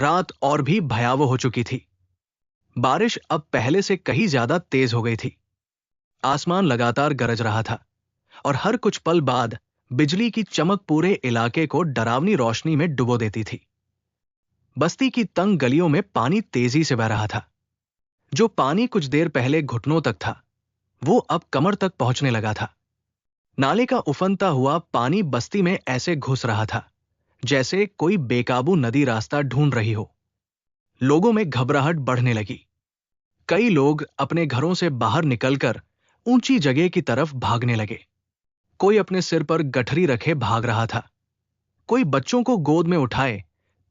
रात और भी भयावह हो चुकी थी। बारिश अब पहले से कहीं ज्यादा तेज हो गई थी। आसमान लगातार गरज रहा था और हर कुछ पल बाद बिजली की चमक पूरे इलाके को डरावनी रोशनी में डुबो देती थी। बस्ती की तंग गलियों में पानी तेजी से बह रहा था। जो पानी कुछ देर पहले घुटनों तक था, वो अब कमर तक पहुंचने लगा था। नाले का उफनता हुआ पानी बस्ती में ऐसे घुस रहा था जैसे कोई बेकाबू नदी रास्ता ढूंढ रही हो। लोगों में घबराहट बढ़ने लगी। कई लोग अपने घरों से बाहर निकलकर ऊंची जगह की तरफ भागने लगे। कोई अपने सिर पर गठरी रखे भाग रहा था। कोई बच्चों को गोद में उठाए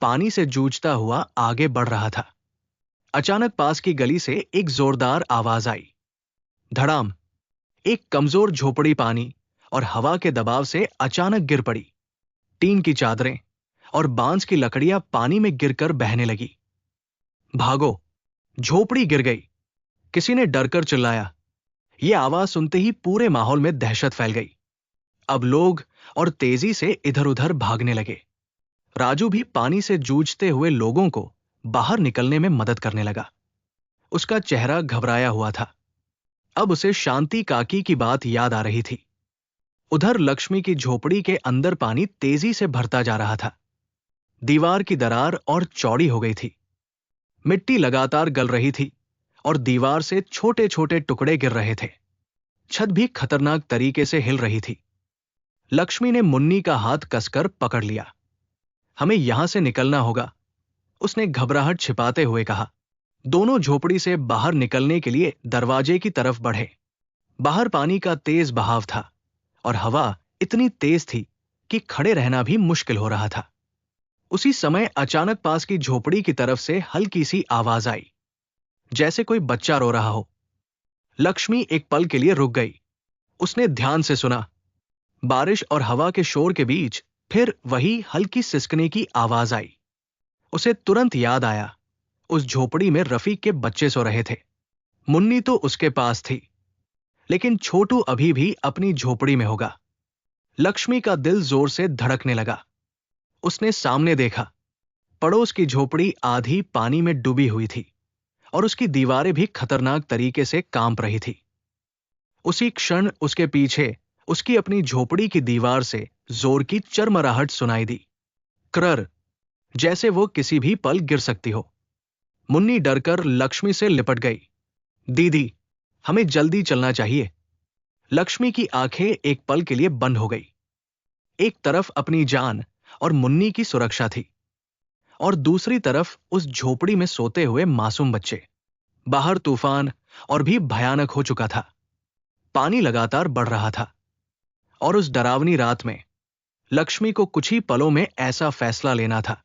पानी से जूझता हुआ आगे बढ़ रहा था। अचानक पास की गली से एक जोरदार आवाज आई। धड़ाम! एक कमजोर झोपड़ी पानी और हवा के दबाव से अचानक गिर पड़ी। टीन की चादरें और बांस की लकड़ियां पानी में गिरकर बहने लगी। भागो! झोपड़ी गिर गई! किसी ने डरकर चिल्लाया। यह आवाज सुनते ही पूरे माहौल में दहशत फैल गई। अब लोग और तेजी से इधर उधर भागने लगे। राजू भी पानी से जूझते हुए लोगों को बाहर निकलने में मदद करने लगा। उसका चेहरा घबराया हुआ था। अब उसे शांति काकी की बात याद आ रही थी। उधर लक्ष्मी की झोपड़ी के अंदर पानी तेजी से भरता जा रहा था। दीवार की दरार और चौड़ी हो गई थी। मिट्टी लगातार गल रही थी और दीवार से छोटे छोटे टुकड़े गिर रहे थे। छत भी खतरनाक तरीके से हिल रही थी। लक्ष्मी ने मुन्नी का हाथ कसकर पकड़ लिया। हमें यहां से निकलना होगा, उसने घबराहट छिपाते हुए कहा। दोनों झोपड़ी से बाहर निकलने के लिए दरवाजे की तरफ बढ़े। बाहर पानी का तेज बहाव था और हवा इतनी तेज थी कि खड़े रहना भी मुश्किल हो रहा था। उसी समय अचानक पास की झोपड़ी की तरफ से हल्की सी आवाज आई, जैसे कोई बच्चा रो रहा हो। लक्ष्मी एक पल के लिए रुक गई। उसने ध्यान से सुना। बारिश और हवा के शोर के बीच फिर वही हल्की सिसकने की आवाज आई। उसे तुरंत याद आया, उस झोपड़ी में रफीक के बच्चे सो रहे थे। मुन्नी तो उसके पास थी, लेकिन छोटू अभी भी अपनी झोपड़ी में होगा। लक्ष्मी का दिल जोर से धड़कने लगा। उसने सामने देखा। पड़ोस की झोपड़ी आधी पानी में डूबी हुई थी और उसकी दीवारें भी खतरनाक तरीके से कांप रही थी। उसी क्षण उसके पीछे उसकी अपनी झोपड़ी की दीवार से जोर की चरमराहट सुनाई दी। करर! जैसे वो किसी भी पल गिर सकती हो। मुन्नी डरकर लक्ष्मी से लिपट गई। दीदी, हमें जल्दी चलना चाहिए। लक्ष्मी की आंखें एक पल के लिए बंद हो गई। एक तरफ अपनी जान और मुन्नी की सुरक्षा थी और दूसरी तरफ उस झोपड़ी में सोते हुए मासूम बच्चे। बाहर तूफान और भी भयानक हो चुका था। पानी लगातार बढ़ रहा था और उस डरावनी रात में लक्ष्मी को कुछ ही पलों में ऐसा फैसला लेना था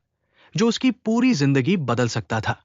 जो उसकी पूरी जिंदगी बदल सकता था।